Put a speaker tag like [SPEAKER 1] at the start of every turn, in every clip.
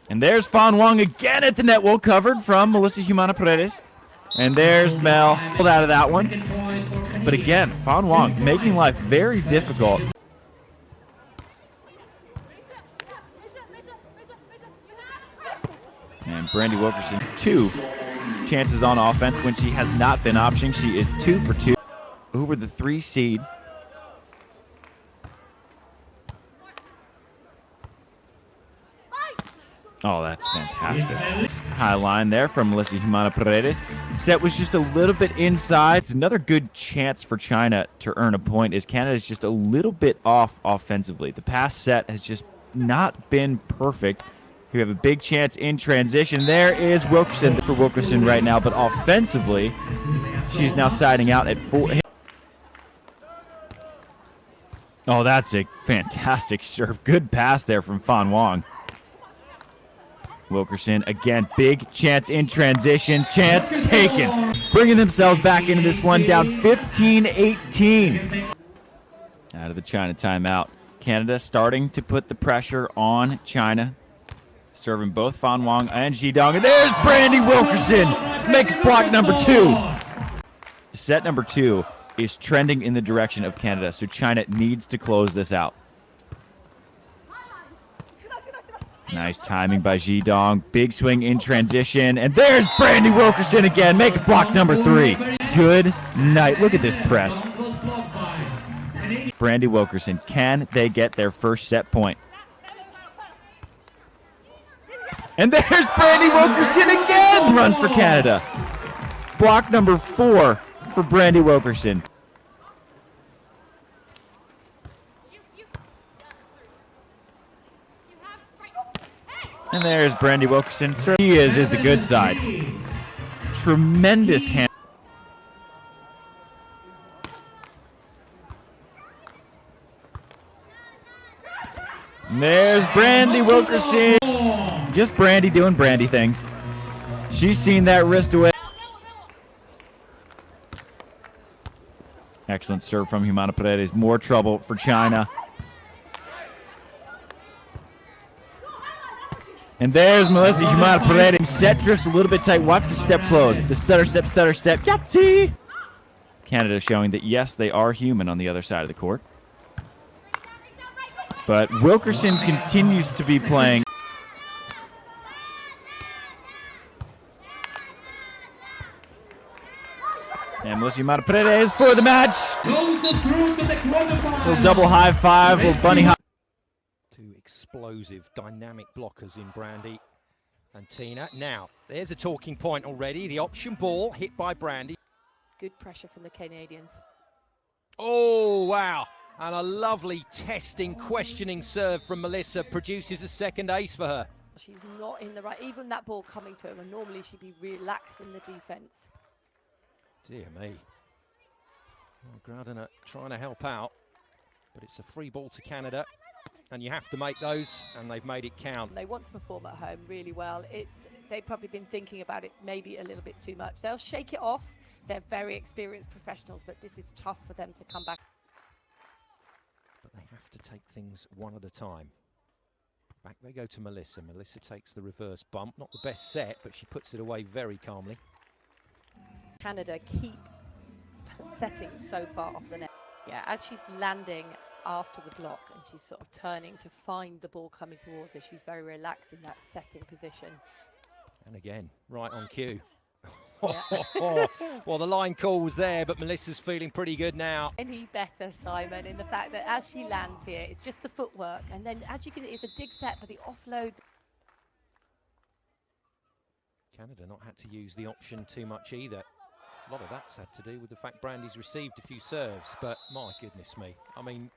[SPEAKER 1] And there's Fan Wang again at the net, well covered from Melissa Humana-Paredes. And there's Mel, pulled out of that one. But again, Fan Wang making life very difficult. And Brandie Wilkerson, 2 chances on offense when she has not been optioning. She is 2 for 2 over the 3 seed. Oh, that's fantastic. High line there from Melissa Humana-Paredes. Set was just a little bit inside. It's another good chance for China to earn a point as Canada's just a little bit off offensively. The past set has just not been perfect. We have a big chance in transition. There is Wilkerson for Wilkerson right now, but offensively, she's now siding out at 4. Oh, that's a fantastic serve. Good pass there from Fan Wang. Wilkerson, again, big chance in transition. Chance taken. Bringing themselves back into this one, down 15-18. Out of the China timeout. Canada starting to put the pressure on China. Serving both Fan Wang and Zhidong. And there's Brandie Wilkerson. Make block number 2. Set number 2 is trending in the direction of Canada, so China needs to close this out. Nice timing by Zhidong. Big swing in transition. And there's Brandie Wilkerson again. Make block number 3. Good night. Look at this press. Brandie Wilkerson. Can they get their first set point? And there's Brandie Wilkerson again. Run for Canada. Block number 4 for Brandie Wilkerson. And there's Brandie Wilkerson. He is the good side. Tremendous hand. And there's Brandie Wilkerson. Just Brandie doing Brandie things. She's seen that wrist away. Excellent serve from Humana-Paredes. More trouble for China. And there's Melissa Humana-Paredes. Set drifts a little bit tight. Watch the step close. The stutter step. Yahtzee! Canada showing that, yes, they are human on the other side of the court. But Wilkerson continues to be playing. And Melissa Humana-Paredes for the match. Little double high five, little bunny high.
[SPEAKER 2] Two explosive, dynamic blockers in Brandie and Tina. Now, there's a talking point already. The option ball hit by Brandie.
[SPEAKER 3] Good pressure from the Canadians.
[SPEAKER 2] Oh, wow. And a lovely testing, questioning serve from Melissa produces a second ace for her.
[SPEAKER 3] She's not in the right, even that ball coming to her, and normally she'd be relaxed in the defense.
[SPEAKER 2] Dear me. Well, Gradina trying to help out, but it's a free ball to Canada, and you have to make those, and they've made it count.
[SPEAKER 3] They want to perform at home really well. They've probably been thinking about it maybe a little bit too much. They'll shake it off. They're very experienced professionals, but this is tough for them to come back.
[SPEAKER 2] But they have to take things one at a time. Back they go to Melissa. Melissa takes the reverse bump. Not the best set, but she puts it away very calmly.
[SPEAKER 3] Canada keep setting so far off the net. Yeah, as she's landing after the block and she's sort of turning to find the ball coming towards her, she's very relaxed in that setting position.
[SPEAKER 2] And again, right on cue.
[SPEAKER 3] Yeah.
[SPEAKER 2] Well, the line call was there, but Melissa's feeling pretty good now.
[SPEAKER 3] Any better, Simon, in the fact that as she lands here, it's just the footwork, and then as you can see, it's a dig set, but the offload.
[SPEAKER 2] Canada not had to use the option too much either. A lot of that's had to do with the fact Brandie's received a few serves, but my goodness me. I mean,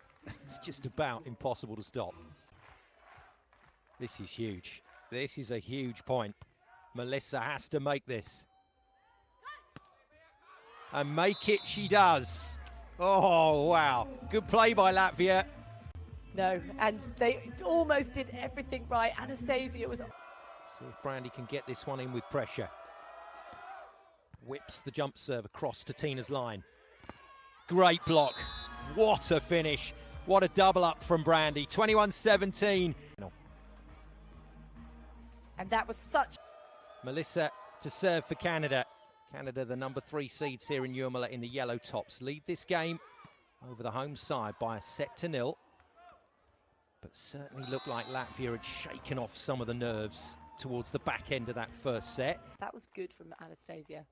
[SPEAKER 2] it's just about impossible to stop. This is huge. This is a huge point. Melissa has to make this. And make it she does. Oh, wow. Good play by Latvia.
[SPEAKER 3] No, and they almost did everything right. Anastasia was...
[SPEAKER 2] See if Brandie can get this one in with pressure. Whips the jump serve across to Tina's line. Great block. What a finish. What a double up from Brandie. 21-17.
[SPEAKER 3] And that was such...
[SPEAKER 2] Melissa to serve for Canada. Canada, the number 3 seeds here in Jurmala in the yellow tops, lead this game over the home side by a 7-0. But certainly looked like Latvia had shaken off some of the nerves towards the back end of that first set.
[SPEAKER 3] That was good from Anastasia.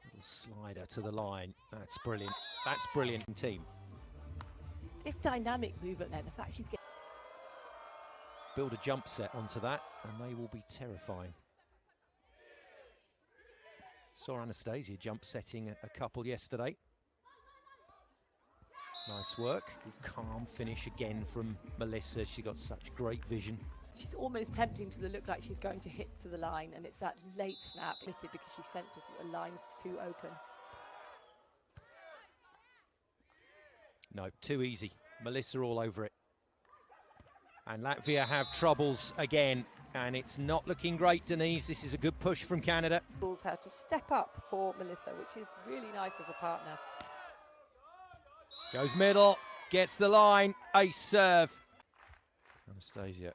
[SPEAKER 2] Little slider to the line. That's brilliant. That's brilliant team.
[SPEAKER 3] This dynamic movement there, the fact she's getting...
[SPEAKER 2] Build a jump set onto that and they will be terrifying. Saw Anastasia jump setting a couple yesterday. Nice work. Good calm finish again from Melissa. She got such great vision.
[SPEAKER 3] She's almost tempting to look like she's going to hit to the line, and it's that late snap hitted because she senses that the line's too open.
[SPEAKER 2] No, too easy. Melissa all over it. And Latvia have troubles again, and it's not looking great, Denise. This is a good push from Canada.
[SPEAKER 3] Calls her to step up for Melissa, which is really nice as a partner.
[SPEAKER 2] Goes middle, gets the line, ace serve. Anastasia,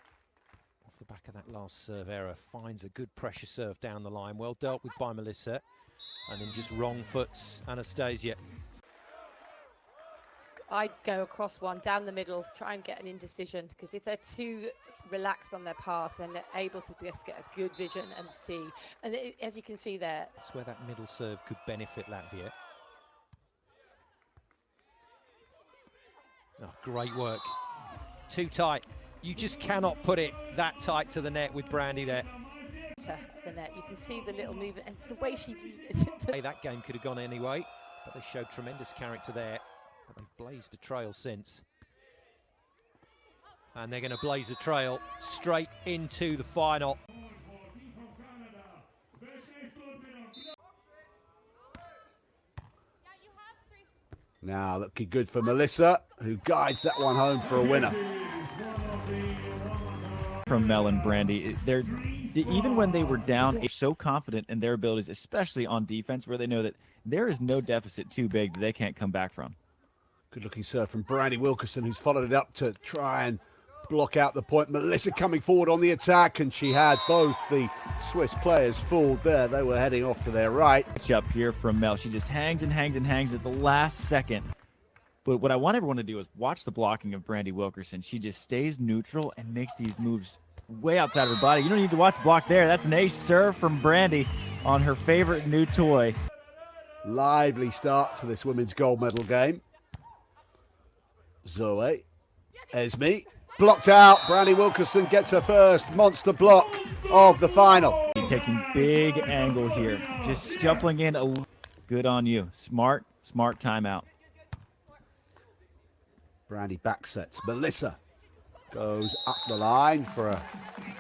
[SPEAKER 2] off the back of that last serve error, finds a good pressure serve down the line. Well dealt with by Melissa, and then just wrong foots Anastasia.
[SPEAKER 3] I'd go across one, down the middle, try and get an indecision, because if they're too relaxed on their pass, then they're able to just get a good vision and see. And as you can see there...
[SPEAKER 2] That's where that middle serve could benefit Latvia. Oh, great work. Too tight. You just cannot put it that tight to the net with Brandie there.
[SPEAKER 3] To the net, you can see the little movement, and it's the way she...
[SPEAKER 2] Hey, that game could have gone anyway, but they showed tremendous character there. But they've blazed a trail since. And they're going to blaze a trail straight into the final.
[SPEAKER 4] Now looking good for Melissa, who guides that one home for a winner.
[SPEAKER 1] From Mel and Brandie, even when they were down, they're so confident in their abilities, especially on defense, where they know that there is no deficit too big that they can't come back from.
[SPEAKER 4] Good looking serve from Brandie Wilkerson, who's followed it up to try and block out the point. Melissa coming forward on the attack, and she had both the Swiss players fooled there. They were heading off to their right.
[SPEAKER 1] Up here from Mel, she just hangs and hangs and hangs at the last second. But what I want everyone to do is watch the blocking of Brandie Wilkerson. She just stays neutral and makes these moves way outside of her body. You don't need to watch the block there. That's an ace serve from Brandie on her favorite new toy.
[SPEAKER 4] Lively start to this women's gold medal game. Zoe, Esme, blocked out. Brandie Wilkerson gets her first monster block of the final.
[SPEAKER 1] Taking big angle here, just shuffling in a good on you. Smart timeout.
[SPEAKER 4] Brandie back sets. Melissa goes up the line for a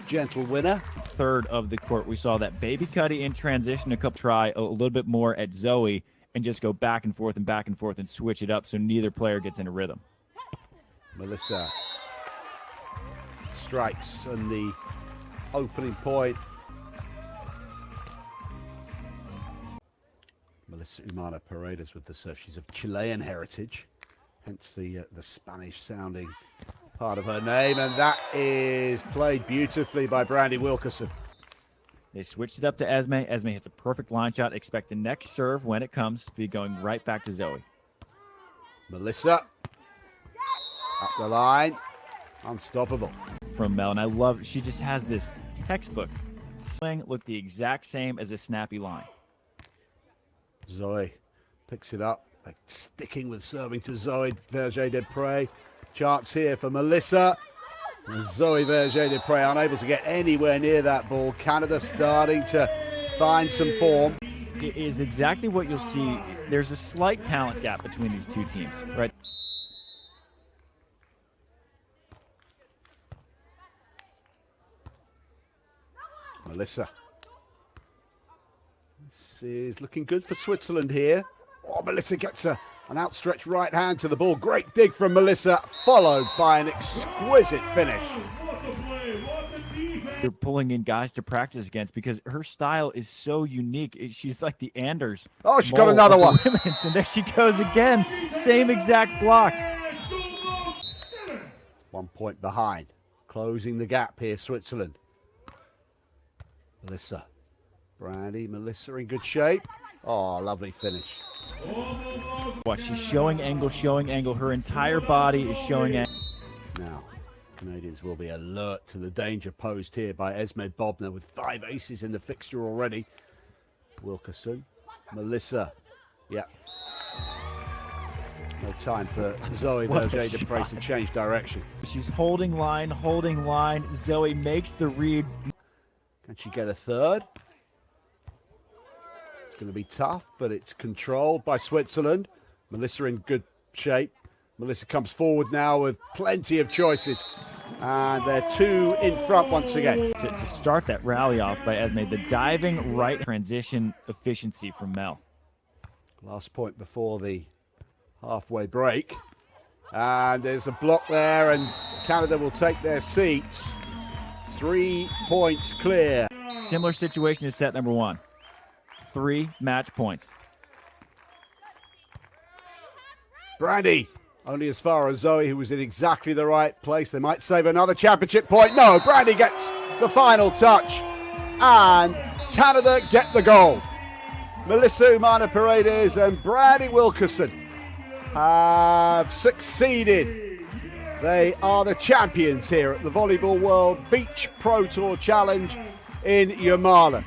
[SPEAKER 4] gentle winner.
[SPEAKER 1] Third of the court, we saw that Baby Cuddy in transition try a little bit more at Zoe and just go back and forth and switch it up so neither player gets in a rhythm.
[SPEAKER 4] Melissa strikes on the opening point. Melissa Humana-Paredes with the serve. She's of Chilean heritage, hence the Spanish sounding part of her name, and that is played beautifully by Brandie Wilkerson.
[SPEAKER 1] They switched it up to Esme. Esme hits a perfect line shot. Expect the next serve when it comes to be going right back to Zoe.
[SPEAKER 4] Melissa up the line, unstoppable.
[SPEAKER 1] From Mel, and I love it. She just has this textbook swing, look the exact same as a snappy line.
[SPEAKER 4] Zoe picks it up, like sticking with serving to Zoe Verger-de-Pré. Chance here for Melissa. Zoe Verger-de-Pré unable to get anywhere near that ball. Canada starting to find some form.
[SPEAKER 1] It is exactly what you'll see. There's a slight talent gap between these two teams, right?
[SPEAKER 4] Melissa. This is looking good for Switzerland here. Oh, Melissa gets an outstretched right hand to the ball. Great dig from Melissa, followed by an exquisite finish.
[SPEAKER 1] They're pulling in guys to practice against because her style is so unique. She's like the Anders.
[SPEAKER 4] Oh, she got another one.
[SPEAKER 1] And there she goes again. Same exact block.
[SPEAKER 4] 1 point behind. Closing the gap here, Switzerland. Melissa. Brandie, Melissa in good shape. Oh, lovely finish.
[SPEAKER 1] Watch, she's showing angle. Her entire body is showing angle.
[SPEAKER 4] Now, Canadians will be alert to the danger posed here by Esme Bobner with 5 aces in the fixture already. Wilkerson, Melissa. Yeah. No time for Zoe Verger-Deprez to change direction.
[SPEAKER 1] She's holding line. Zoe makes the read.
[SPEAKER 4] Can she get a third? It's going to be tough, but it's controlled by Switzerland. Melissa in good shape. Melissa comes forward now with plenty of choices. And they're 2 in front once again.
[SPEAKER 1] To start that rally off by Esme, the diving right transition efficiency from Mel.
[SPEAKER 4] Last point before the halfway break. And there's a block there, and Canada will take their seats. 3 points clear.
[SPEAKER 1] Similar situation to set number 1. 3 match points.
[SPEAKER 4] Brandie, only as far as Zoe, who was in exactly the right place. They might save another championship point. No, Brandie gets the final touch. And Canada get the goal. Melissa Humana-Paredes and Brandie Wilkerson have succeeded. They are the champions here at the Volleyball World Beach Pro Tour Challenge in Jurmala.